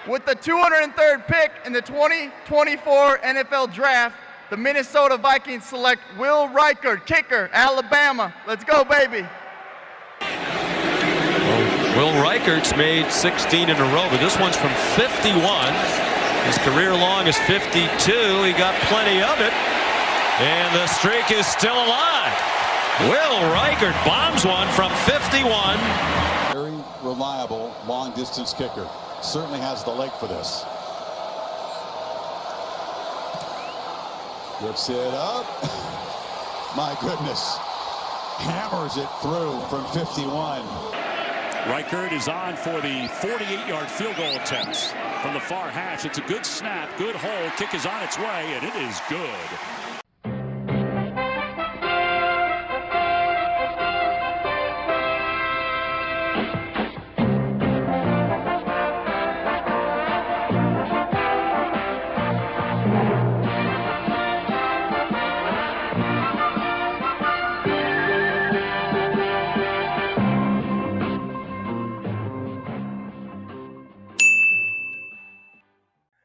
With the 203rd pick in the 2024 NFL Draft, the Minnesota Vikings select Will Reichert, kicker, Alabama. Let's go, baby. Will Reichert's made 16 in a row, but this one's from 51. His career long is 52. He got plenty of it, and the streak is still alive. Will Reichert bombs one from 51. Very reliable long-distance kicker. Certainly has the leg for this. Gets it up. My goodness. Hammers it through from 51. Reichert is on for the 48-yard field goal attempt from the far hash. It's a good snap, good hole. Kick is on its way, and it is good.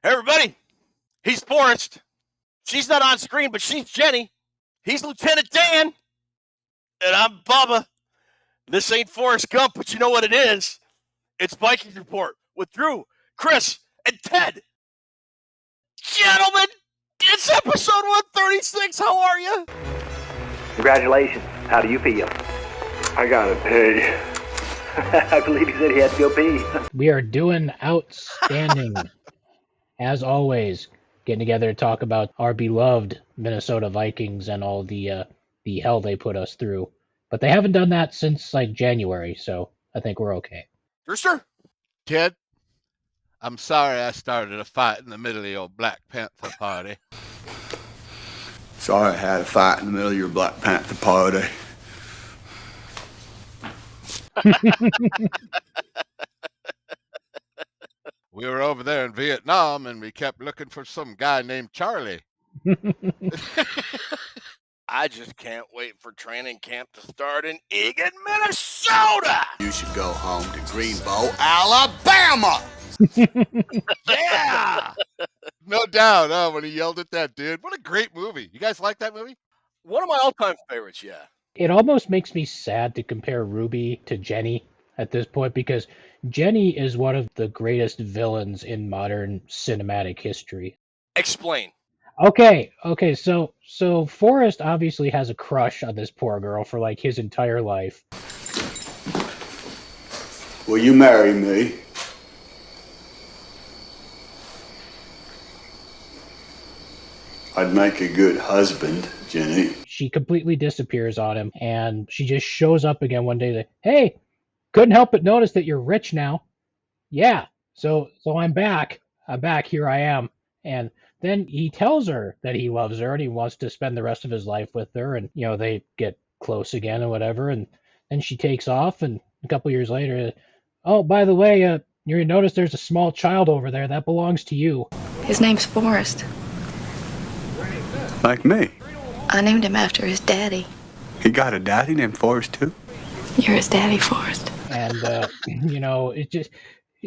Everybody, he's Forrest. She's not on screen, but she's Jenny. He's Lieutenant Dan. And I'm Bubba. This ain't Forrest Gump, but you know what it is. It's Vikings Report with Drew, Chris, and Ted. Gentlemen, it's episode 136. How are you? Congratulations. How do you feel? I gotta pee. I believe he said he had to go pee. We are doing outstanding. As always, getting together to talk about our beloved Minnesota Vikings and all the hell they put us through. But they haven't done that since like January, so I think we're okay. Brewster? Ted, I'm sorry I started a fight in the middle of your Black Panther party. Sorry I had a fight in the middle of your Black Panther party. We were over there in Vietnam, and we kept looking for some guy named Charlie. I just can't wait for training camp to start in Eagan, Minnesota. You should go home to Greenbow, Alabama. Yeah. No doubt, when he yelled at that dude. What a great movie. You guys like that movie? One of my all-time favorites, yeah. It almost makes me sad to compare Ruby to Jenny at this point, because Jenny is one of the greatest villains in modern cinematic history. Explain. Okay, so Forrest obviously has a crush on this poor girl for like his entire life. Will you marry me? I'd make a good husband, Jenny. She completely disappears on him, and she just shows up again one day. Hey, couldn't help but notice that you're rich now. Yeah, so I'm back. Here I am. And then he tells her that he loves her and he wants to spend the rest of his life with her, and they get close again and whatever, and then she takes off, and a couple years later, oh, by the way, you notice there's a small child over there that belongs to you. His name's Forrest. Like me. I named him after his daddy. He got a daddy named Forrest too? You're his daddy, Forrest. And it just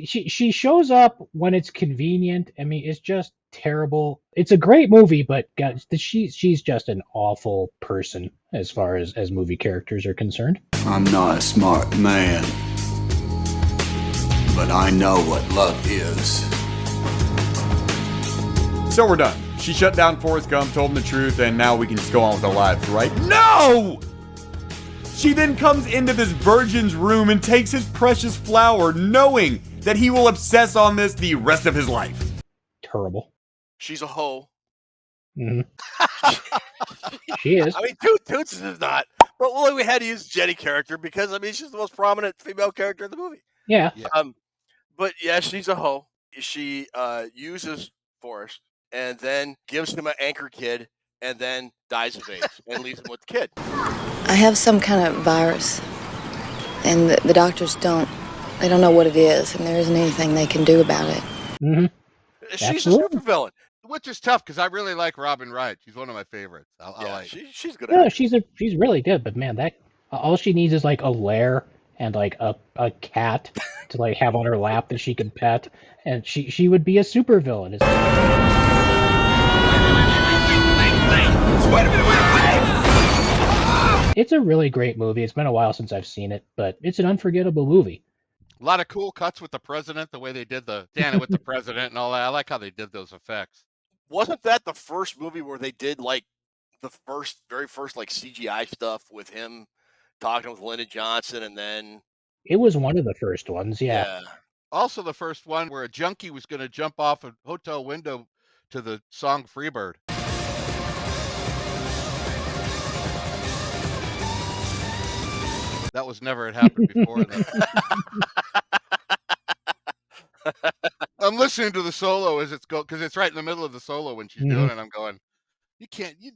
she shows up when it's convenient. I mean, it's just terrible. It's a great movie, but God, she's just an awful person as far as movie characters are concerned. I'm not a smart man, but I know what love is. So we're done. She shut down Forrest Gump, told him the truth, and now we can just go on with our lives, right? No! She then comes into this virgin's room and takes his precious flower, knowing that he will obsess on this the rest of his life. Terrible. She's a hoe. Mm-hmm. She is. I mean, Toots is not. But we had to use Jenny character because, she's the most prominent female character in the movie. Yeah. But yeah, she's a hoe. She uses Forrest and then gives him an anchor kid and then dies of AIDS and leaves him with the kid. I have some kind of virus, and the doctors don't know what it is, and there isn't anything they can do about it. Mm-hmm. She's a supervillain. Which is tough because I really like Robin Wright. She's one of my favorites. I like she's good. Yeah, she's really good. But man, that all she needs is like a lair and like a cat to like have on her lap that she could pet, and she would be a supervillain. It's a really great movie. It's been a while since I've seen it, but it's an unforgettable movie. A lot of cool cuts with the president, the way they did the standing with the president and all that. I like how they did those effects. Wasn't that the first movie where they did like the very first like CGI stuff with him talking with Lyndon Johnson, and then it was one of the first ones, yeah. Also the first one where a junkie was going to jump off a hotel window to the song Freebird. That was never had happened before. I'm listening to the solo as it's because it's right in the middle of the solo when she's doing it. I'm going,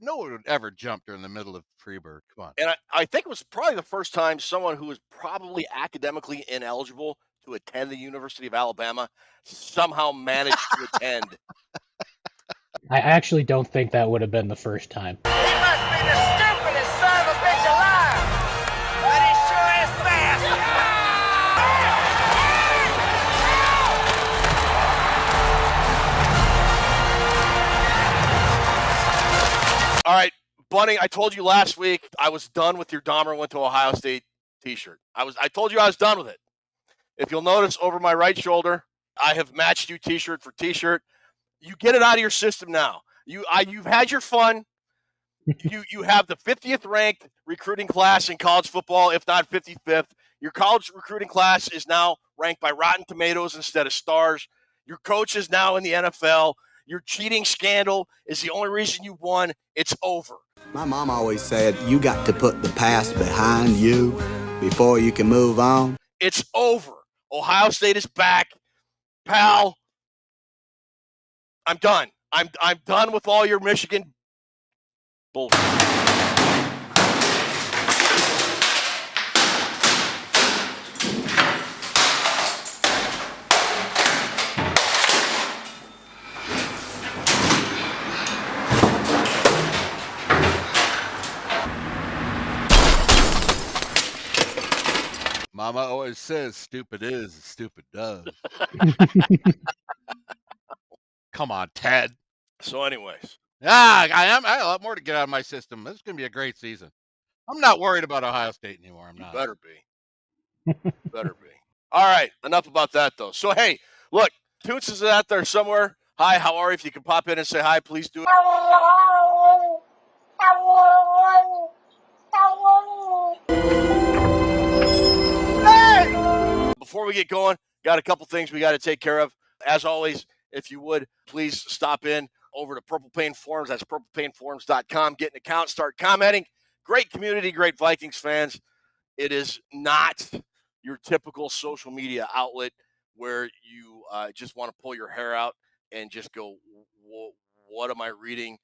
no one would ever jump during the middle of Freebird. Come on. And I think it was probably the first time someone who was probably academically ineligible to attend the University of Alabama somehow managed to attend. I actually don't think that would have been the first time. He must be the stupidest son of a bitch alive, but he sure is fast. All right, Bunny, I told you last week I was done with your Dahmer went to Ohio State t-shirt. I told you I was done with it. If you'll notice over my right shoulder, I have matched you t-shirt for t-shirt. You get it out of your system now. You've had your fun. You have the 50th ranked recruiting class in college football, if not 55th. Your college recruiting class is now ranked by Rotten Tomatoes instead of stars. Your coach is now in the NFL. Your cheating scandal is the only reason you won. It's over. My mom always said, you got to put the past behind you before you can move on. It's over. Ohio State is back. Pal, I'm done. I'm done with all your Michigan bullshit. Mama always says, stupid is, stupid does. Come on, Ted. So anyways. I have a lot more to get out of my system. This is going to be a great season. I'm not worried about Ohio State anymore. I'm not. Better be. Better be. All right. Enough about that, though. So, hey, look, Toots is out there somewhere. Hi, how are you? If you can pop in and say hi, please do it. Before we get going, got a couple things we got to take care of. As always, if you would, please stop in over to Purple Pain Forums. That's purplepainforums.com. Get an account, start commenting. Great community, great Vikings fans. It is not your typical social media outlet where you just want to pull your hair out and just go, what am I reading?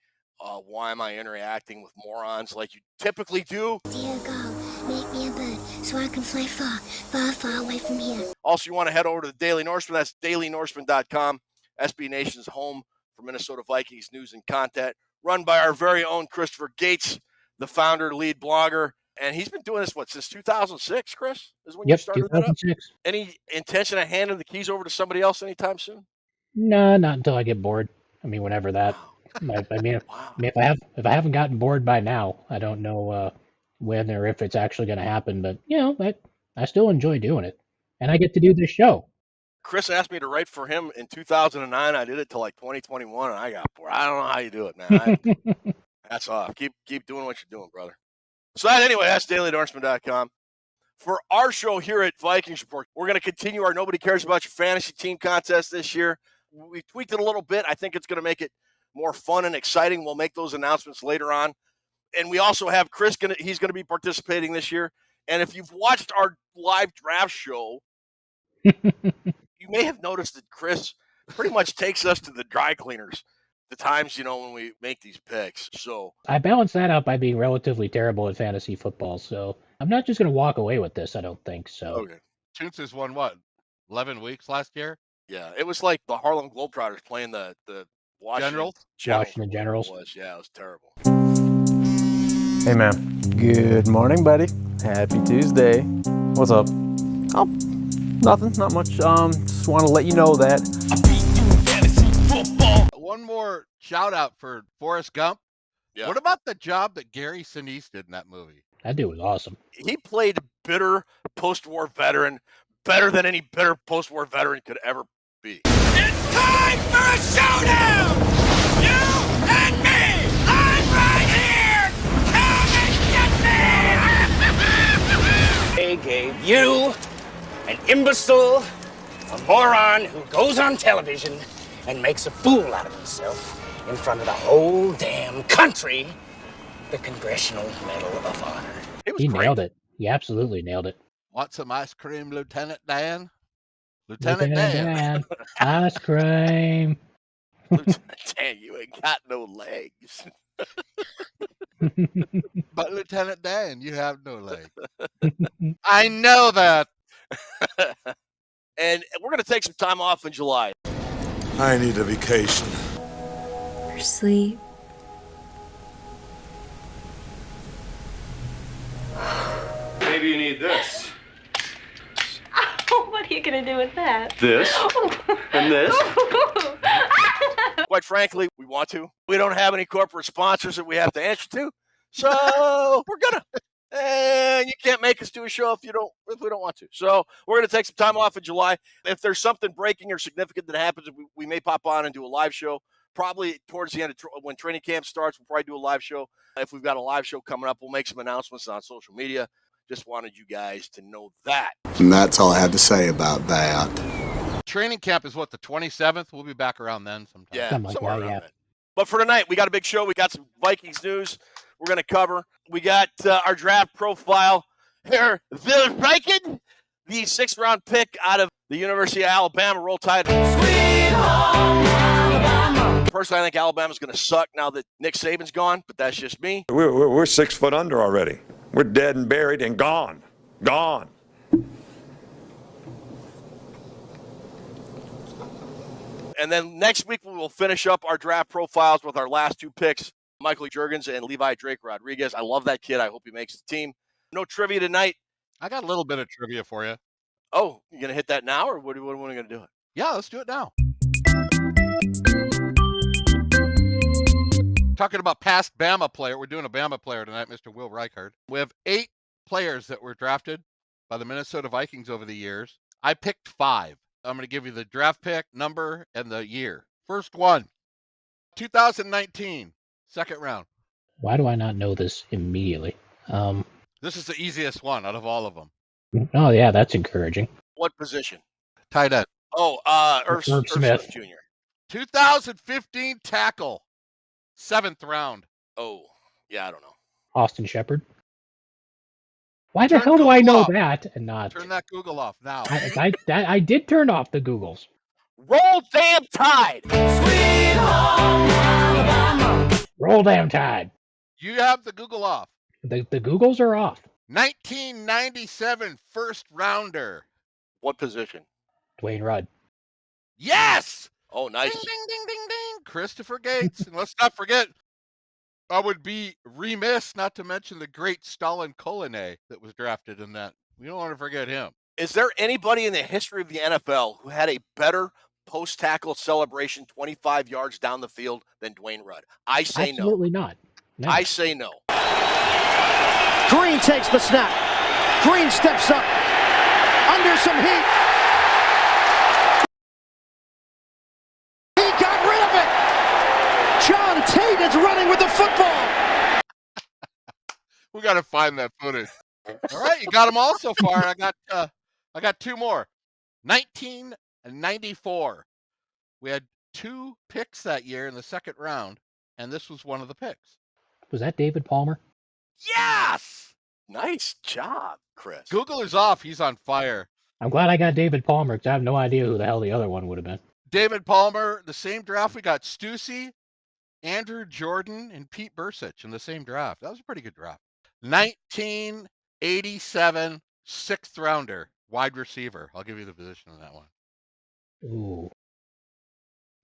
Why am I interacting with morons like you typically do? Dear God, make me a bird so I can fly far, far, far away from here. Also, you want to head over to the Daily Norseman. That's dailynorseman.com. SB Nation's home for Minnesota Vikings news and content, run by our very own Christopher Gates, the founder, lead blogger. And he's been doing this, since 2006, Chris? Is when you started 2006. That up? Any intention of handing the keys over to somebody else anytime soon? No, not until I get bored. I mean, whenever that. If I haven't gotten bored by now, I don't know when or if it's actually going to happen. But I still enjoy doing it, and I get to do this show. Chris asked me to write for him in 2009. I did it till like 2021, and I got bored. I don't know how you do it, man. That's off. Keep doing what you're doing, brother. So anyway, that's dailynorseman.com. For our show here at Vikings Report, we're going to continue our Nobody Cares About Your Fantasy Team contest this year. We tweaked it a little bit. I think it's going to make it more fun and exciting. We'll make those announcements later on. And we also have Chris, he's going to be participating this year. And if you've watched our live draft show, you may have noticed that Chris pretty much takes us to the dry cleaners the times, when we make these picks. So I balance that out by being relatively terrible at fantasy football. So I'm not just going to walk away with this. I don't think so. Okay. Toots has won 11 weeks last year? Yeah, it was like the Harlem Globetrotters playing the Washington Generals. It was terrible. Hey, man. Good morning, buddy. Happy Tuesday. What's up? Oh, nothing, not much. Just want to let you know that. One more shout out for Forrest Gump. Yeah. What about the job that Gary Sinise did in that movie? That dude was awesome. He played a bitter post-war veteran better than any bitter post-war veteran could ever be. It's time for a showdown! You and me! I'm right here! Come and get me! They gave you, an imbecile, a moron who goes on television and makes a fool out of himself in front of the whole damn country, the Congressional Medal of Honor. He nailed it. He absolutely nailed it. Want some ice cream, Lieutenant Dan? Lieutenant Dan. Ice cream. Lieutenant Dan, you ain't got no legs. But Lieutenant Dan, you have no legs. I know that. And we're going to take some time off in July. I need a vacation. For sleep. Maybe you need this. What are you gonna do with that? This. And this. Quite frankly, we want to. We don't have any corporate sponsors that we have to answer to. So we're going to. And you can't make us do a show if we don't want to. So we're going to take some time off in July. If there's something breaking or significant that happens, we may pop on and do a live show. Probably towards the end of when training camp starts, we'll probably do a live show. If we've got a live show coming up, we'll make some announcements on social media. Just wanted you guys to know that. And that's all I have to say about that. Training camp is what, the 27th? We'll be back around then sometime. Yeah, Something like somewhere that, around yeah. then. But for tonight, we got a big show. We got some Vikings news we're going to cover. We got our draft profile here. The Viking, the 6th-round pick out of the University of Alabama. Roll Tide. Sweet home Alabama. Personally, I think Alabama's going to suck now that Nick Saban's gone, but that's just me. We're 6 foot under already. We're dead and buried and gone. Gone. And then next week, we will finish up our draft profiles with our last 2 picks, Michael Juergens and Levi Drake Rodriguez. I love that kid. I hope he makes the team. No trivia tonight. I got a little bit of trivia for you. Oh, you going to hit that now, or when are we going to do it? Yeah, let's do it now. Talking about past Bama player. We're doing a Bama player tonight, Mr. Will Reichard. We have 8 players that were drafted by the Minnesota Vikings over the years. I picked 5. I'm going to give you the draft pick, number, and the year. First one, 2019, 2nd round. Why do I not know this immediately? This is the easiest one out of all of them. Oh, yeah, that's encouraging. What position? Tight end. Oh, Irv Smith Jr. 2015 tackle, 7th round. Oh, yeah, I don't know. Austin Shepard. Why the hell do I know that and not? Turn that Google off now. I did turn off the Googles. Roll damn Tide. Sweet home Alabama. Roll damn Tide. You have the Google off. The Googles are off. 1997 1st rounder. What position? Dwayne Rudd. Yes! Oh, nice. Ding, ding, ding, ding, ding. Christopher Gates. And let's not forget, I would be remiss not to mention the great Stalin Kolene that was drafted in that. We don't want to forget him. Is there anybody in the history of the NFL who had a better post-tackle celebration 25 yards down the field than Dwayne Rudd? I say no. Absolutely not. No. I say no. Green takes the snap. Green steps up. Under some heat. He got rid of it. John Tate is running with the football. We got to find that footage. All right, you got them all so far. I got 2 more. 1994. We had 2 picks that year in the 2nd round, and this was one of the picks. Was that David Palmer? Yes! Nice job, Chris. Google is off. He's on fire. I'm glad I got David Palmer because I have no idea who the hell the other one would have been. David Palmer, the same draft. We got Stussy, Andrew Jordan, and Pete Bursich in the same draft. That was a pretty good draft. 1987 6th rounder, wide receiver. I'll give you the position on that one. Ooh.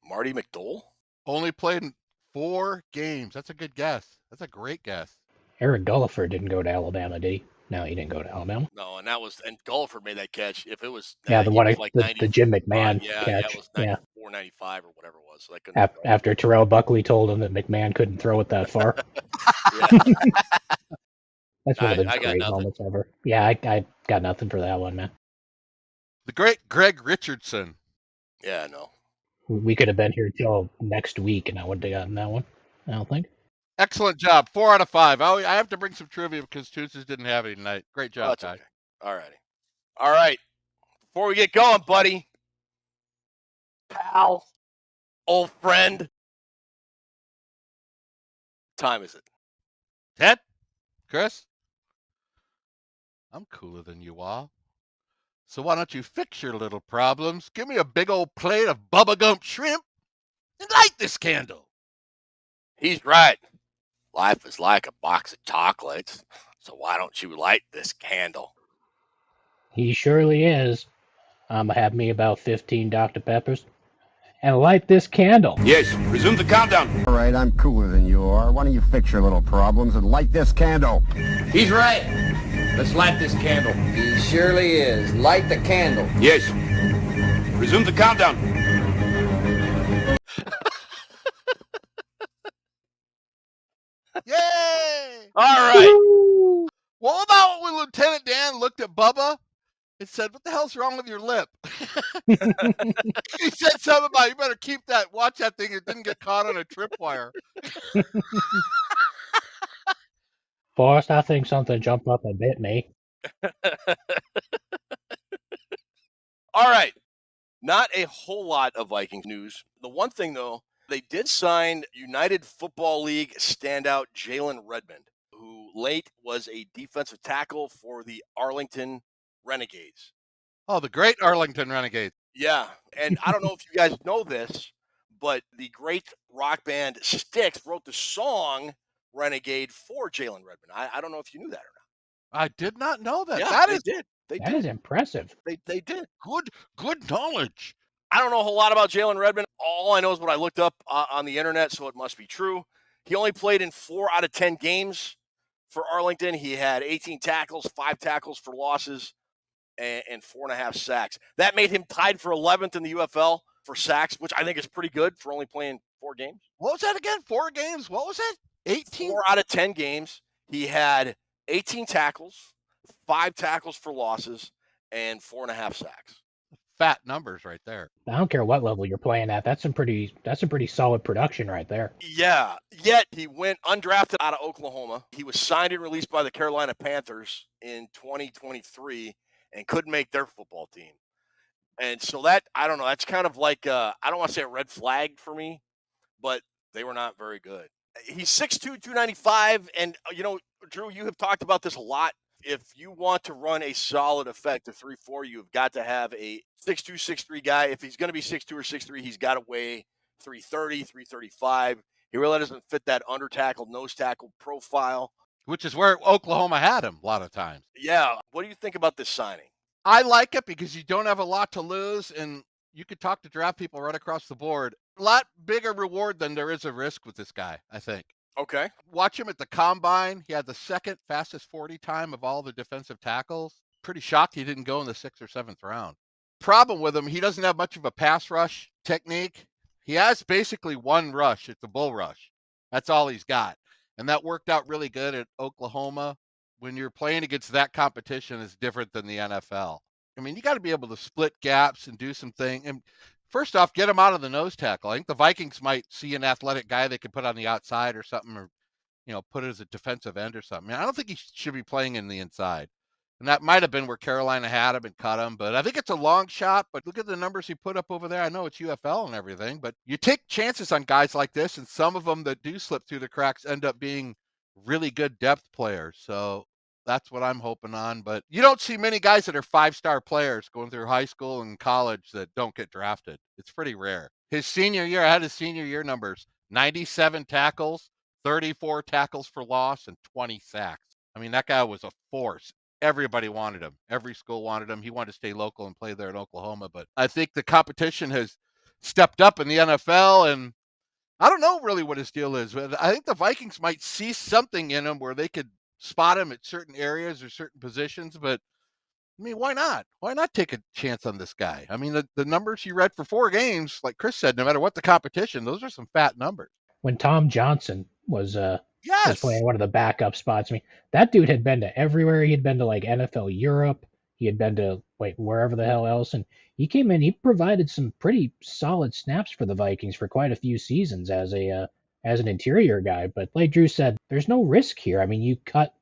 Marty McDowell? Only played in 4 games. That's a good guess. That's a great guess. Eric Gullifer didn't go to Alabama, did he? No, he didn't go to Alabama. No, and Gulliford made that catch. If it was, Yeah, the he one was like the Jim McMahon yeah, catch. it was Yeah. 94, 95 or whatever it was. So I couldn't After Terrell Buckley told him that McMahon couldn't throw it that far. That's one of the I got great nothing. moments ever. Yeah, I got nothing for that one, man. The great Greg Richardson. Yeah, no. We could have been here till next week, and I wouldn't have gotten that one. I don't think. Excellent job. 4 out of 5. I have to bring some trivia because Tootses didn't have any tonight. Great job, that's Ty. okay. All righty. All right. Before we get going, buddy, pal, old friend, time is it? Ted? Chris? I'm cooler than you are. So why don't you fix your little problems? Give me a big old plate of Bubba Gump shrimp and light this candle. He's right. Life is like a box of chocolates. So why don't you light this candle? He surely is. Have me about 15 Dr. Peppers. And light this candle. Yes, resume the countdown. All right, I'm cooler than you are. Why don't you fix your little problems and light this candle? He's right. Let's light this candle. He surely is. Light the candle. Yes. Resume the countdown. Yay! All right. What about when Lieutenant Dan looked at Bubba and said, "What the hell's wrong with your lip?" He said something about, "You better watch that thing. It didn't get caught on a tripwire." Forrest, I think something jumped up and bit me. All right. Not a whole lot of Vikings news. The one thing, though, they did sign United Football League standout Jalen Redmond, who late was a defensive tackle for the Arlington Renegades. Oh, the great Arlington Renegades. Yeah, and I don't know if you guys know this, but the great rock band Styx wrote the song Renegade for Jalen Redmond. I don't know if you knew that or not. I did not know that. Yeah, That did. That is impressive. They did. Good knowledge. I don't know a whole lot about Jalen Redmond. All I know is what I looked up on the internet, so it must be true. He only played in 4 out of 10 games for Arlington. He had 18 tackles, 5 tackles for losses, and 4.5 sacks. That made him tied for 11th in the UFL for sacks, which I think is pretty good for only playing 4 games. What was that again? 4 games? What was it? 18? 4 out of 10 games. He had 18 tackles, 5 tackles for losses, and 4.5 sacks. Fat numbers right there. I don't care what level you're playing at. That's some pretty solid production right there. Yeah. Yet he went undrafted out of Oklahoma. He was signed and released by the Carolina Panthers in 2023 and couldn't make their football team. And so that, I don't know, that's kind of like, I don't want to say a red flag for me, but they were not very good. He's 6'2", 295, and, Drew, you have talked about this a lot. If you want to run a solid effective 3-4, you've got to have a 6'2", 6'3 guy. If he's going to be 6'2 or 6'3, he's got to weigh 330, 335. He really doesn't fit that under tackle, nose tackle profile. Which is where Oklahoma had him a lot of times. Yeah. What do you think about this signing? I like it because you don't have a lot to lose, and you could talk to draft people right across the board. A lot bigger reward than there is a risk with this guy, I think. Okay. Watch him at the combine. He had the second fastest 40 time of all the defensive tackles. Pretty shocked he didn't go in the 6th or 7th round. Problem with him, he doesn't have much of a pass rush technique. He has basically one rush. It's a bull rush. That's all he's got. And that worked out really good at Oklahoma. When you're playing against that competition, it's different than the NFL. I mean, you got to be able to split gaps and do some things. And first off, get him out of the nose tackle. I think the Vikings might see an athletic guy they could put on the outside or something, or, put it as a defensive end or something. I don't think he should be playing in the inside. And that might have been where Carolina had him and cut him. But I think it's a long shot. But look at the numbers he put up over there. I know it's UFL and everything, but you take chances on guys like this, and some of them that do slip through the cracks end up being really good depth players. So that's what I'm hoping on. But you don't see many guys that are 5-star players going through high school and college that don't get drafted. It's pretty rare. His senior year, I had his senior year numbers: 97 tackles, 34 tackles for loss, and 20 sacks. I mean, that guy was a force. Everybody wanted him. Every school wanted him. He wanted to stay local and play there in Oklahoma. But I think the competition has stepped up in the NFL, and I don't know really what his deal is. But I think the Vikings might see something in him where they could spot him at certain areas or certain positions, but I mean, why not? Why not take a chance on this guy? I mean, the numbers you read for 4 games, like Chris said, no matter what the competition, those are some fat numbers. When Tom Johnson was Yes. playing one of the backup spots, I mean, that dude had been to everywhere. He had been to like NFL Europe. He had been to wherever the hell else, and he came in. He provided some pretty solid snaps for the Vikings for quite a few seasons as an interior guy. But like Drew said, there's no risk here. I mean, you cut.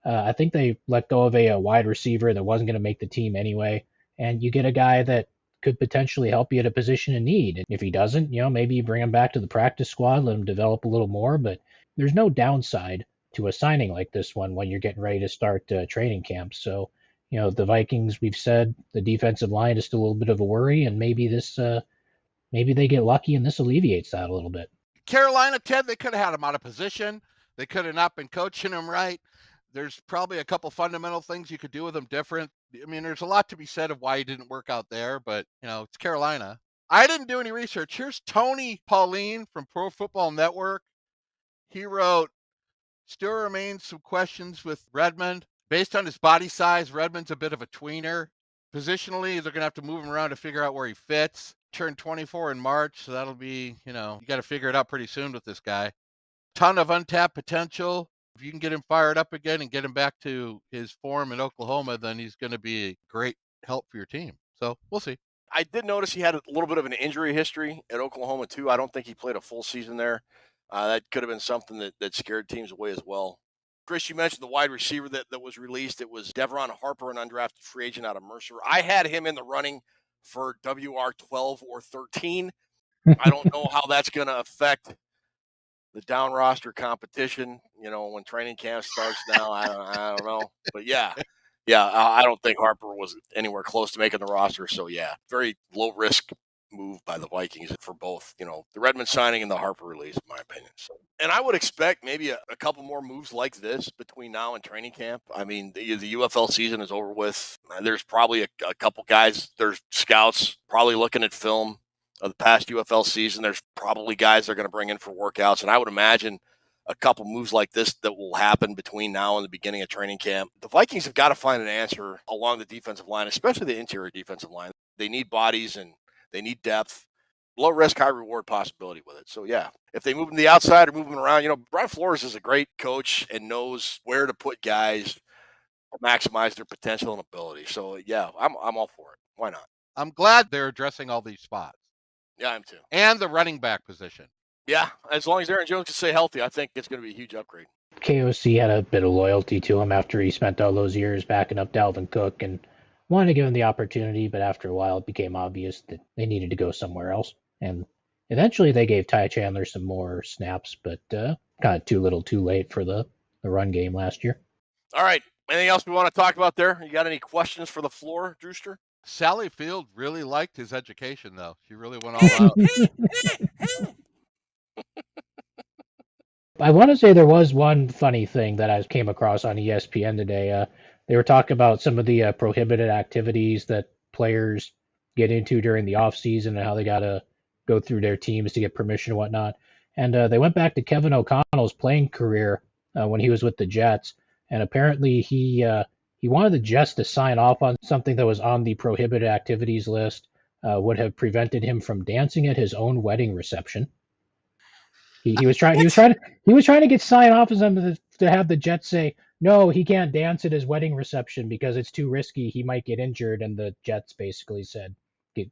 I think they let go of a wide receiver that wasn't going to make the team anyway, and you get a guy that could potentially help you at a position of need. And if he doesn't, maybe you bring him back to the practice squad, let him develop a little more. But there's no downside to a signing like this one when you're getting ready to start training camp. So, the Vikings, we've said the defensive line is still a little bit of a worry, and maybe maybe they get lucky and this alleviates that a little bit. Carolina, Ted, they could have had him out of position. They could have not been coaching him right. There's probably a couple fundamental things you could do with him different. I mean, there's a lot to be said of why he didn't work out there, but, it's Carolina. I didn't do any research. Here's Tony Pauline from Pro Football Network. He wrote, still remains some questions with Redmond. Based on his body size, Redmond's a bit of a tweener. Positionally, they're going to have to move him around to figure out where he fits. Turned 24 in March, so that'll be, you got to figure it out pretty soon with this guy. Ton of untapped potential. If you can get him fired up again and get him back to his form in Oklahoma, then he's going to be a great help for your team. So we'll see. I did notice he had a little bit of an injury history at Oklahoma, too. I don't think he played a full season there. That could have been something that scared teams away as well. Chris, you mentioned the wide receiver that was released. It was Devron Harper, an undrafted free agent out of Mercer. I had him in the running for WR 12 or 13. I don't know how that's going to affect the down roster competition, when training camp starts now. I don't know. But yeah, I don't think Harper was anywhere close to making the roster. So yeah, very low risk move by the Vikings for both, the Redmond signing and the Harper release, in my opinion. So, and I would expect maybe a couple more moves like this between now and training camp. I mean, the UFL season is over with. There's probably a couple guys, there's scouts probably looking at film of the past UFL season. There's probably guys they're going to bring in for workouts. And I would imagine a couple moves like this that will happen between now and the beginning of training camp. The Vikings have got to find an answer along the defensive line, especially the interior defensive line. They need bodies and they need depth. Low risk, high reward possibility with it. So yeah, if they move them to the outside or move them around, Brian Flores is a great coach and knows where to put guys to maximize their potential and ability. So yeah, I'm all for it. Why not? I'm glad they're addressing all these spots. Yeah, I am too. And the running back position. Yeah, as long as Aaron Jones can stay healthy, I think it's going to be a huge upgrade. KOC had a bit of loyalty to him after he spent all those years backing up Dalvin Cook and wanted to give him the opportunity, but after a while it became obvious that they needed to go somewhere else. And eventually they gave Ty Chandler some more snaps, but kind of too little too late for the run game last year. All right. Anything else we want to talk about there? You got any questions for the floor, Drewster? Sally Field really liked his education, though. She really went all out. I want to say there was one funny thing that I came across on ESPN today. They were talking about some of the prohibited activities that players get into during the off season and how they got to go through their teams to get permission and whatnot. And they went back to Kevin O'Connell's playing career when he was with the Jets. And apparently he wanted the Jets to sign off on something that was on the prohibited activities list, would have prevented him from dancing at his own wedding reception. He was trying to get sign off as him to have the Jets say, no, he can't dance at his wedding reception because it's too risky. He might get injured. And the Jets basically said,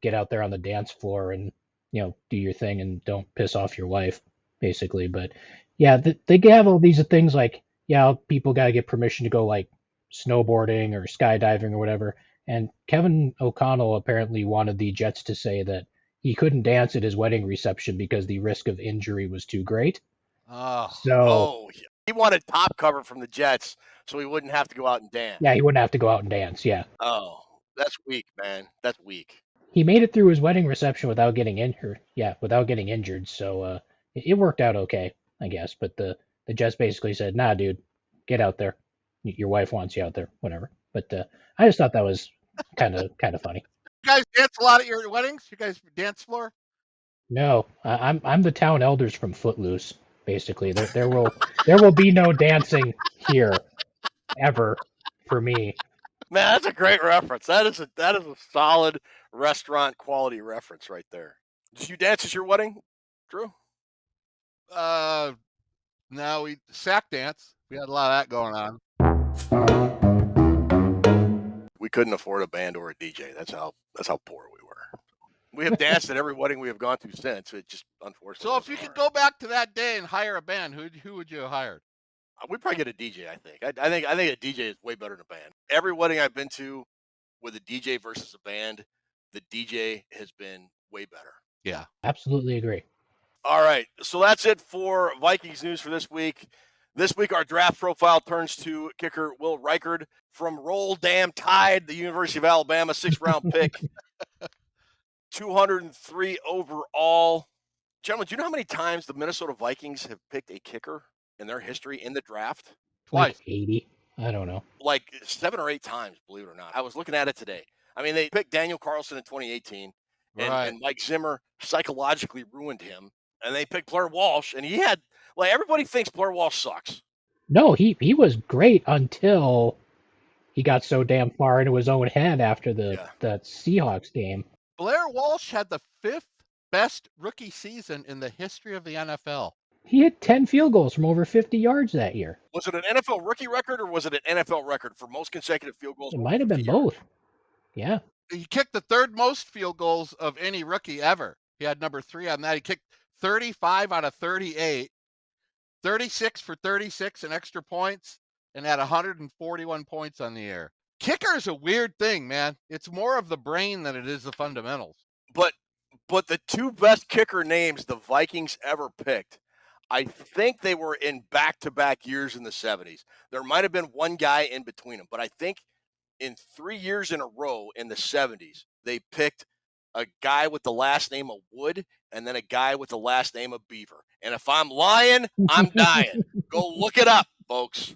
get out there on the dance floor and, do your thing and don't piss off your wife, basically. But yeah, they have all these things like, yeah, people got to get permission to go like snowboarding or skydiving or whatever. And Kevin O'Connell apparently wanted the Jets to say that he couldn't dance at his wedding reception because the risk of injury was too great. He wanted top cover from the Jets so he wouldn't have to go out and dance. Yeah, he wouldn't have to go out and dance, yeah. Oh, that's weak, man. That's weak. He made it through his wedding reception without getting injured. Yeah, without getting injured. So it worked out okay, I guess. But the Jets basically said, nah, dude, get out there. Your wife wants you out there, whatever. But I just thought that was kind of funny. You guys dance a lot at your weddings? You guys dance floor? No, I'm the town elders from Footloose. Basically, there will be no dancing here. ever for me. Man, that's a great reference. That is a solid restaurant quality reference right there. Did you dance at your wedding, Drew? No, we sack dance. We had a lot of that going on. We couldn't afford a band or a DJ. That's how poor we were. We have danced at every wedding we have gone to since. It just unfortunately. So if you could go back to that day and hire a band, who would you have hired? We'd probably get a DJ. I think a DJ is way better than a band. Every wedding I've been to with a DJ versus a band, the DJ has been way better. Yeah, absolutely agree. All right, so that's it for Vikings news for this week. This week, our draft profile turns to kicker Will Reichard from Roll Damn Tide, the University of Alabama, 6th-round pick, 203 overall. Gentlemen, do you know how many times the Minnesota Vikings have picked a kicker in their history in the draft? Twice. Like 80. I don't know. Like 7 or 8 times, believe it or not. I was looking at it today. I mean, they picked Daniel Carlson in 2018, and Mike Zimmer psychologically ruined him. And they picked Blair Walsh, and he had, like, everybody thinks Blair Walsh sucks. No, he was great until he got so damn far into his own head after the Seahawks game. Blair Walsh had the 5th best rookie season in the history of the NFL. He hit 10 field goals from over 50 yards that year. Was it an NFL rookie record, or was it an NFL record for most consecutive field goals? It might have been both. Yeah. He kicked the 3rd most field goals of any rookie ever. He had number 3 on that. He kicked 35 out of 38, 36 for 36 in extra points, and had 141 points on the year. Kicker is a weird thing, man. It's more of the brain than it is the fundamentals. But the 2 best kicker names the Vikings ever picked, I think they were in back-to-back years in the 70s. There might have been one guy in between them, but I think in 3 years in a row in the 70s, they picked a guy with the last name of Wood and then a guy with the last name of Beaver. And if I'm lying, I'm dying. Go look it up, folks.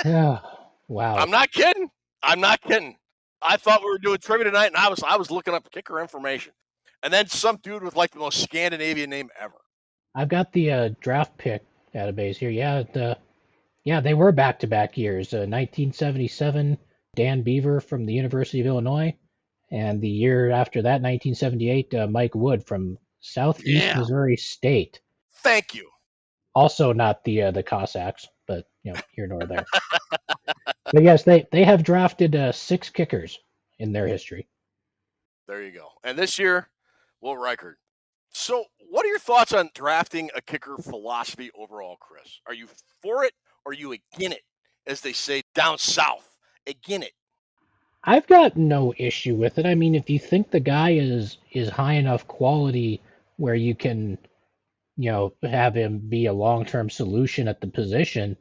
Yeah. Wow. I'm not kidding. I thought we were doing trivia tonight, and I was looking up kicker information. And then some dude with like the most Scandinavian name ever. I've got the draft pick database here. Yeah, they were back-to-back years. 1977, Dan Beaver from the University of Illinois. And the year after that, 1978, Mike Wood from Southeast Missouri State. Thank you. Also not the Cossacks, but here nor there. But yes, they have drafted 6 kickers in their history. There you go. And this year, Will Reichard. So what are your thoughts on drafting a kicker philosophy overall, Chris? Are you for it or are you against it, as they say down south? Against it. I've got no issue with it. I mean, if you think the guy is high enough quality where you can, have him be a long-term solution at the position,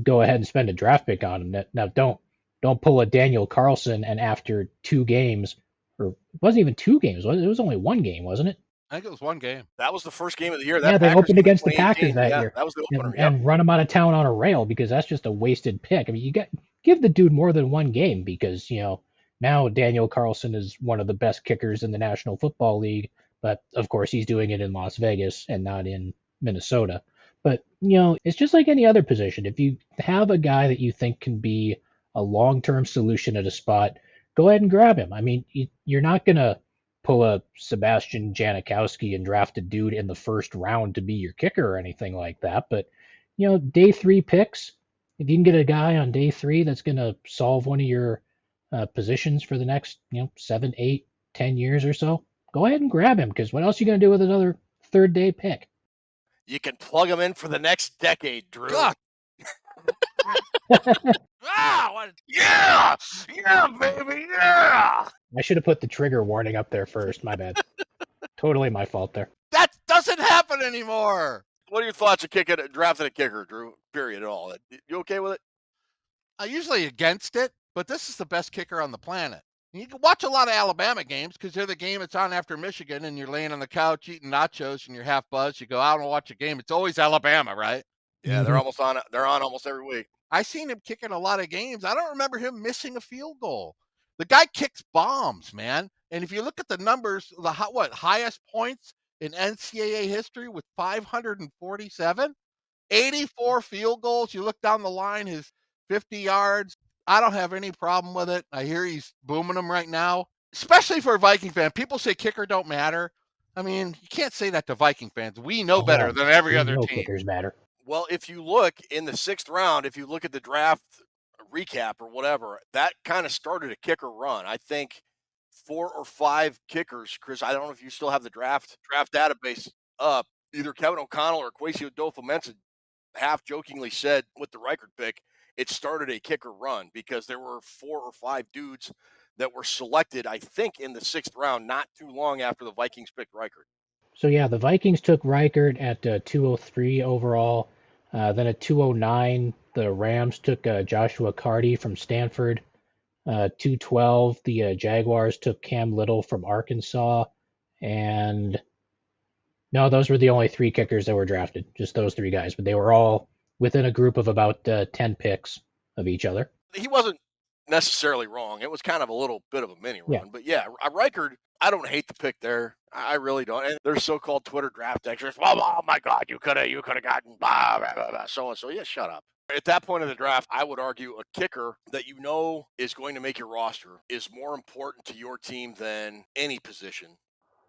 go ahead and spend a draft pick on him. Now, don't pull a Daniel Carlson and after 2 games, or it wasn't even 2 games. It was only 1 game, wasn't it? I think it was 1 game. That was the first game of the year. Yeah, they opened against the Packers that year. That was the opener. And run him out of town on a rail because that's just a wasted pick. I mean, give the dude more than 1 game because, now Daniel Carlson is one of the best kickers in the National Football League, but of course he's doing it in Las Vegas and not in Minnesota. But, it's just like any other position. If you have a guy that you think can be a long-term solution at a spot, go ahead and grab him. I mean, you're not going to pull a Sebastian Janikowski and draft a dude in the 1st round to be your kicker or anything like that. But, day 3 picks, if you can get a guy on day 3 that's going to solve one of your positions for the next, 7, 8, 10 years or so, go ahead and grab him, because what else are you going to do with another 3rd day pick? You can plug him in for the next decade, Drew. God. Yeah, baby, yeah. I should have put the trigger warning up there first. My bad. Totally my fault there. That doesn't happen anymore. What are your thoughts of drafting a kicker, Drew? Period at all. You okay with it? I'm usually against it, but this is the best kicker on the planet. You can watch a lot of Alabama games because they're the game that's on after Michigan, and you're laying on the couch eating nachos and you're half buzzed. You go out and watch a game. It's always Alabama, right? Yeah, they're almost on. They're on almost every week. I seen him kicking a lot of games. I don't remember him missing a field goal. The guy kicks bombs, man. And if you look at the numbers, the highest points in NCAA history with 547. 84 field goals. You look down the line, his 50 yards. I don't have any problem with it. I hear he's booming them right now, especially for a Viking fan. People say kicker don't matter. I mean, you can't say that to Viking fans. We know better than every other team. Kickers matter. Well, if you look in the 6th round, if you look at the draft recap or whatever, that kind of started a kicker run. I think 4 or 5 kickers, Chris, I don't know if you still have the draft database up. Either Kevin O'Connell or Kwesi Adolfo-Mensah half jokingly said with the Reichard pick, it started a kicker run because there were 4 or 5 dudes that were selected, I think, in the 6th round, not too long after the Vikings picked Reichard. So yeah, the Vikings took Reichard at 203 overall. Then at 209, the Rams took Joshua Carty from Stanford. 212, the Jaguars took Cam Little from Arkansas. And no, those were the only 3 kickers that were drafted, just those 3 guys. But they were all within a group of about 10 picks of each other. He wasn't necessarily wrong. It was kind of a little bit of a mini run. But yeah, Reichard, I don't hate the pick there. I really don't. And there's so-called Twitter draft extras. Oh my God, you could have gotten blah, blah, blah, blah, so and so. Yeah, shut up. At that point of the draft, I would argue a kicker that you know is going to make your roster is more important to your team than any position.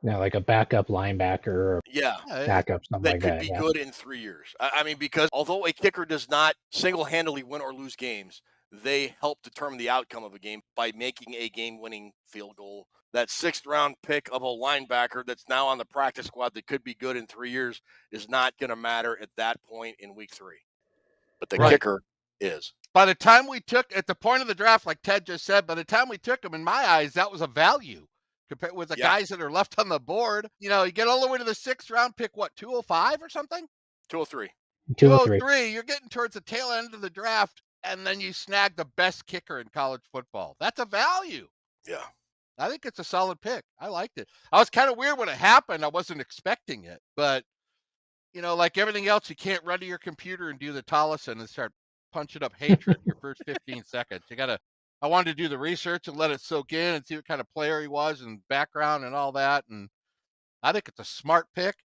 Yeah, like a backup linebacker or backup, something like that. That could be good in 3 years. I mean, because although a kicker does not single-handedly win or lose games, they help determine the outcome of a game by making a game-winning field goal. That 6th-round pick of a linebacker that's now on the practice squad that could be good in 3 years is not going to matter at that point in week 3. But the kicker is. By the time we took, at the point of the draft, like Ted just said, by the time we took him, in my eyes, that was a value compared with the guys that are left on the board. You know, you get all the way to the 6th round, pick what, 205 or something? 203. 203. You're getting towards the tail end of the draft, and then you snag the best kicker in college football. That's a value. Yeah. I think it's a solid pick. I liked it. I was kind of weird when it happened. I wasn't expecting it, but you know, like everything else, you can't run to your computer and do the Tollison and start punching up hatred your first 15 seconds. I wanted to do the research and let it soak in and see what kind of player he was and background and all that. And I think it's a smart pick.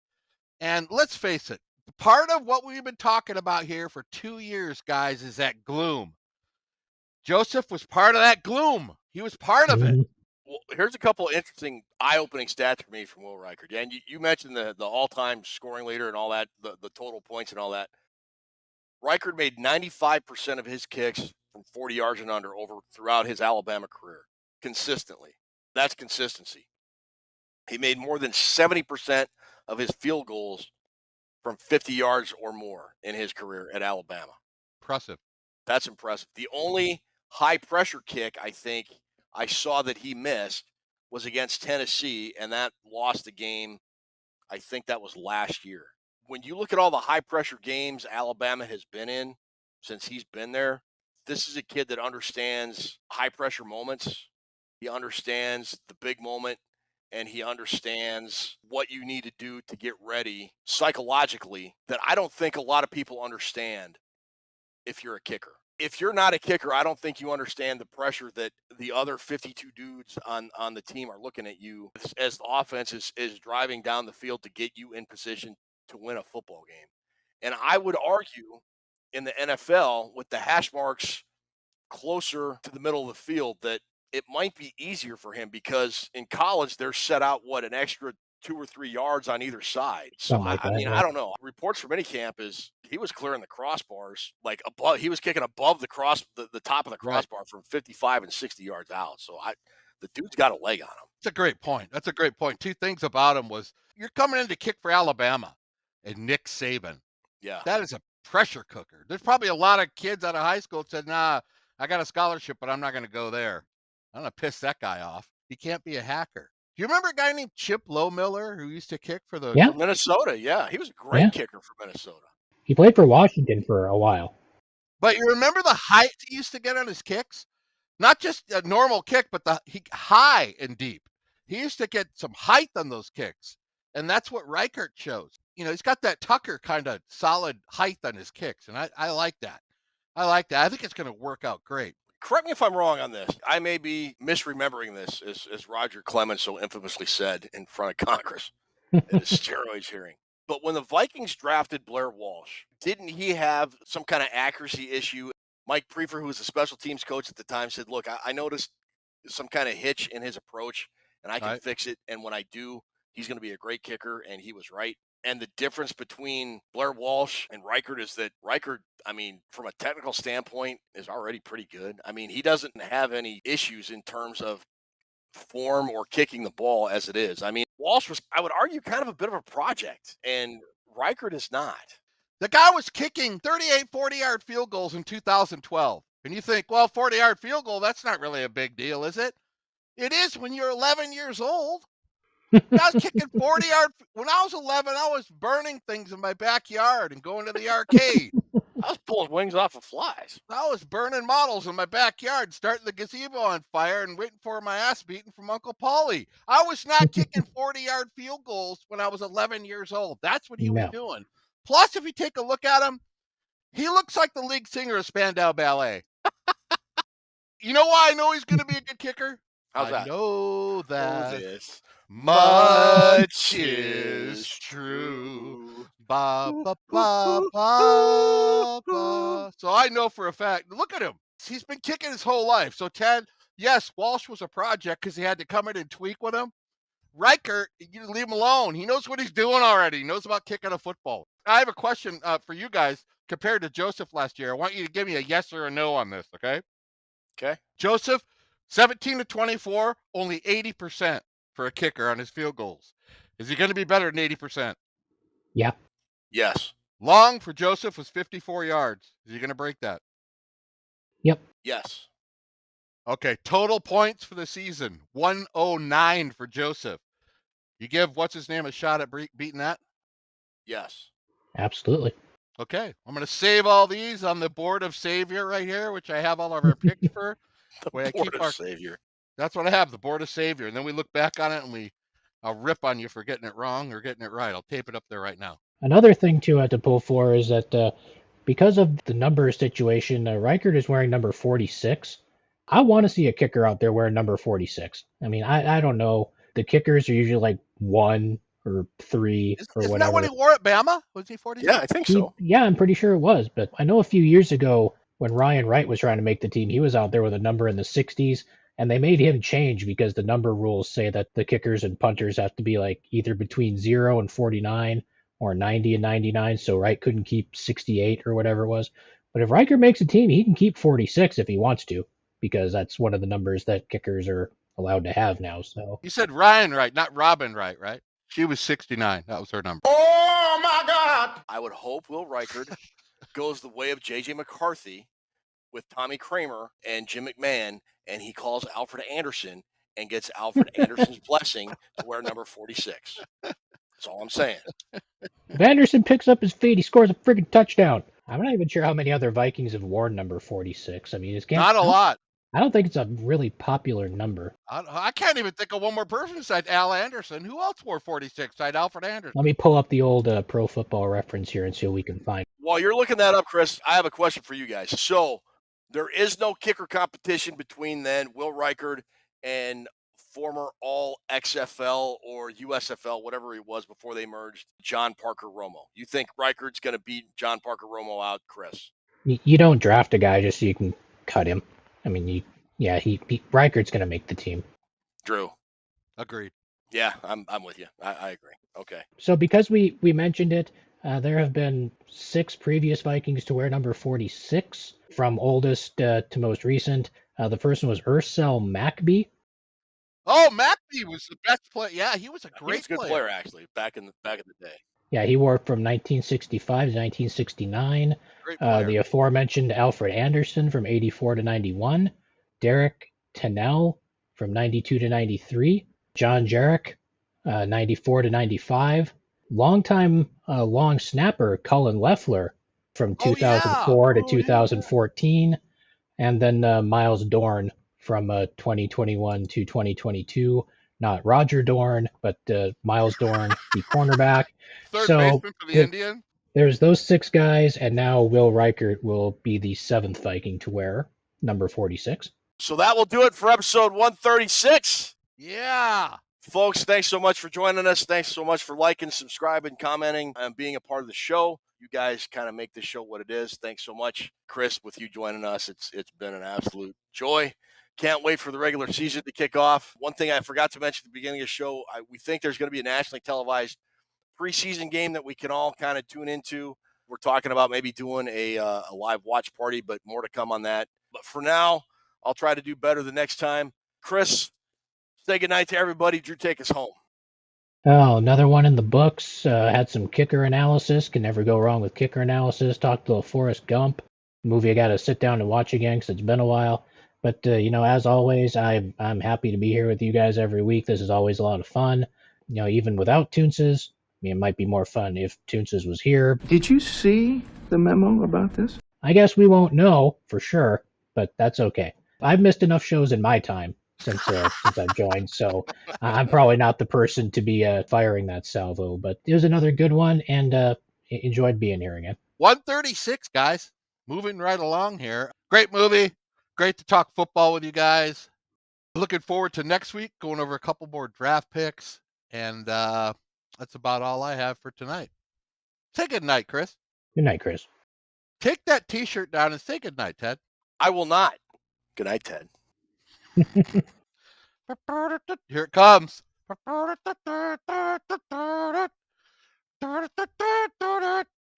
And let's face it, part of what we've been talking about here for 2 years, guys, is that gloom. Joseph was part of that gloom. He was part of it. Well, here's a couple of interesting eye-opening stats for me from Will Reichard. And you mentioned the all-time scoring leader and all that, the total points and all that. Reichard made 95% of his kicks from 40 yards and under throughout his Alabama career, consistently. That's consistency. He made more than 70% of his field goals from 50 yards or more in his career at Alabama. Impressive. That's impressive. The only high-pressure kick, I think, I saw that he missed was against Tennessee, and that lost the game. I think that was last year. When you look at all the high-pressure games Alabama has been in since he's been there, this is a kid that understands high-pressure moments. He understands the big moment, and he understands what you need to do to get ready psychologically that I don't think a lot of people understand if you're a kicker. If you're not a kicker, I don't think you understand the pressure that the other 52 dudes on the team are looking at you as the offense is driving down the field to get you in position to win a football game. And I would argue in the NFL with the hash marks closer to the middle of the field that it might be easier for him because in college they're set out, an extra 2 or 3 yards on either side. So, I don't know. Reports from minicamp is he was clearing the crossbars, like above. He was kicking above the top of the crossbar from 55 and 60 yards out. So, the dude's got a leg on him. That's a great point. That's a great point. 2 things about him was you're coming in to kick for Alabama and Nick Saban. Yeah. That is a pressure cooker. There's probably a lot of kids out of high school that said, nah, I got a scholarship, but I'm not going to go there. I'm going to piss that guy off. He can't be a hacker. Do you remember a guy named Chip Lowmiller who used to kick for Minnesota? Yeah, he was a great kicker for Minnesota. He played for Washington for a while. But you remember the height he used to get on his kicks? Not just a normal kick, but high and deep. He used to get some height on those kicks, and that's what Reichard shows. You know, he's got that Tucker kind of solid height on his kicks, and I like that. I think it's going to work out great. Correct me if I'm wrong on this. I may be misremembering this, as Roger Clemens so infamously said in front of Congress at a steroids hearing. But when the Vikings drafted Blair Walsh, didn't he have some kind of accuracy issue? Mike Prefer, who was the special teams coach at the time, said, look, I noticed some kind of hitch in his approach, and I can fix it. And when I do, he's going to be a great kicker. And he was right. And the difference between Blair Walsh and Reichert is that Reichert, I mean, from a technical standpoint, is already pretty good. I mean, he doesn't have any issues in terms of form or kicking the ball as it is. I mean, Walsh was, I would argue, kind of a bit of a project, and Reichert is not. The guy was kicking 38 40-yard field goals in 2012. And you think, well, 40-yard field goal, that's not really a big deal, is it? It is when you're 11 years old. I was kicking 40-yard. When I was 11, I was burning things in my backyard and going to the arcade. I was pulling wings off of flies. I was burning models in my backyard, starting the gazebo on fire and waiting for my ass beaten from Uncle Paulie. I was not kicking 40-yard field goals when I was 11 years old. That's what he was doing. Plus, if you take a look at him, he looks like the lead singer of Spandau Ballet. You know why I know he's going to be a good kicker? How's that? I know that this much is true. Ba, ba, ba, ba, ba. So I know for a fact, look at him. He's been kicking his whole life. So, Ted, yes, Walsh was a project because he had to come in and tweak with him. Reichert, you leave him alone. He knows what he's doing already. He knows about kicking a football. I have a question for you guys compared to Joseph last year. I want you to give me a yes or a no on this, okay? Okay. Joseph, 17 to 24, only 80% for a kicker on his field goals. Is he going to be better than 80%? Yeah. Yes. Long for Joseph was 54 yards. Is he going to break that? Yep. Yes. Okay, total points for the season, 109 for Joseph. You give what's-his-name a shot at beating that? Yes. Absolutely. Okay, I'm going to save all these on the board of Savior right here, which I have all of our picks for. The board of Savior. That's what I have, the board of Savior. And then we look back on it and I'll rip on you for getting it wrong or getting it right. I'll tape it up there right now. Another thing to pull for is that because of the number situation, Reichert is wearing number 46. I want to see a kicker out there wearing number 46. I mean, I don't know. The kickers are usually like 1 or 3 or Isn't whatever. that what he wore at Bama? Was he 46? Yeah, I think so. Yeah, I'm pretty sure it was. But I know a few years ago when Ryan Wright was trying to make the team, he was out there with a number in the 60s, and they made him change because the number rules say that the kickers and punters have to be like either between 0 and 49 or 90 and 99, so Wright couldn't keep 68 or whatever it was. But if Reichert makes a team, he can keep 46 if he wants to, because that's one of the numbers that kickers are allowed to have now. So You said Ryan Wright, not Robin Wright, right? She was 69. That was her number. Oh, my God. I would hope Will Reichert goes the way of J.J. McCarthy with Tommy Kramer and Jim McMahon, and he calls Alfred Anderson and gets Alfred Anderson's blessing to wear number 46. That's all I'm saying. if Anderson picks up his feet, he scores a friggin' touchdown. I'm not even sure how many other Vikings have worn number 46. I mean, it's Not a lot. I don't think it's a really popular number. I can't even think of one more person besides Al Anderson. Who else wore 46 besides Alfred Anderson? Let me pull up the old Pro Football Reference here and see what we can find. While you're looking that up, Chris, I have a question for you guys. So there is no kicker competition between then Will Reichert and former all XFL or USFL, whatever he was before they merged, John Parker Romo. You think Reichert's going to beat John Parker Romo out, Chris? You don't draft a guy just so you can cut him. I mean, Reichert's going to make the team. Drew. Agreed. Yeah, I'm with you. I agree. Okay. So because we mentioned it, there have been 6 previous Vikings to wear number 46, from oldest to most recent. The first one was Ursel Mackby. Oh, Mackby was the best player. Yeah, he was a He great was a good player, actually, back in the day. Yeah, he wore from 1965 to 1969. Great player. The aforementioned Alfred Anderson from 84 to 91. Derek Tennell from 92 to 93. John Jarek, 94 to 95. Longtime long snapper Cullen Leffler from 2004 to 2014. And then Miles Dorn from 2021 to 2022. Not Roger Dorn, but Miles Dorn, the cornerback. Third baseman for the Indian. There's those 6 guys, and now Will Reichert will be the 7th Viking to wear number 46. So that will do it for episode 136. Yeah. Folks, thanks so much for joining us. Thanks so much for liking, subscribing, commenting, and being a part of the show. You guys kind of make this show what it is. Thanks so much, Chris, with you joining us. It's been an absolute joy. Can't wait for the regular season to kick off. One thing I forgot to mention at the beginning of the show, we think there's going to be a nationally televised preseason game that we can all kind of tune into. We're talking about maybe doing a live watch party, but more to come on that. But for now, I'll try to do better the next time. Chris, say goodnight to everybody. Drew, take us home. Oh, another one in the books. Had some kicker analysis. Can never go wrong with kicker analysis. Talked a little Forrest Gump, movie I got to sit down and watch again because it's been a while. But, as always, I'm happy to be here with you guys every week. This is always a lot of fun. Even without Toonces, it might be more fun if Toonces was here. Did you see the memo about this? I guess we won't know for sure, but that's okay. I've missed enough shows in my time since I've joined, so I'm probably not the person to be firing that salvo, but it was another good one, and enjoyed being here again. 136, guys. Moving right along here. Great movie. Great to talk football with you guys. Looking forward to next week, going over a couple more draft picks, and that's about all I have for tonight. Say good night, Chris. Good night, Chris. Take that T-shirt down and say good night, Ted. I will not. Good night, Ted. Here it comes.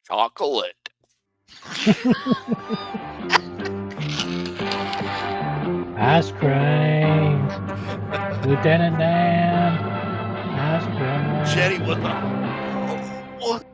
Chocolate. Ice cream. Lieutenant Dan. Ice cream. Jenny, what?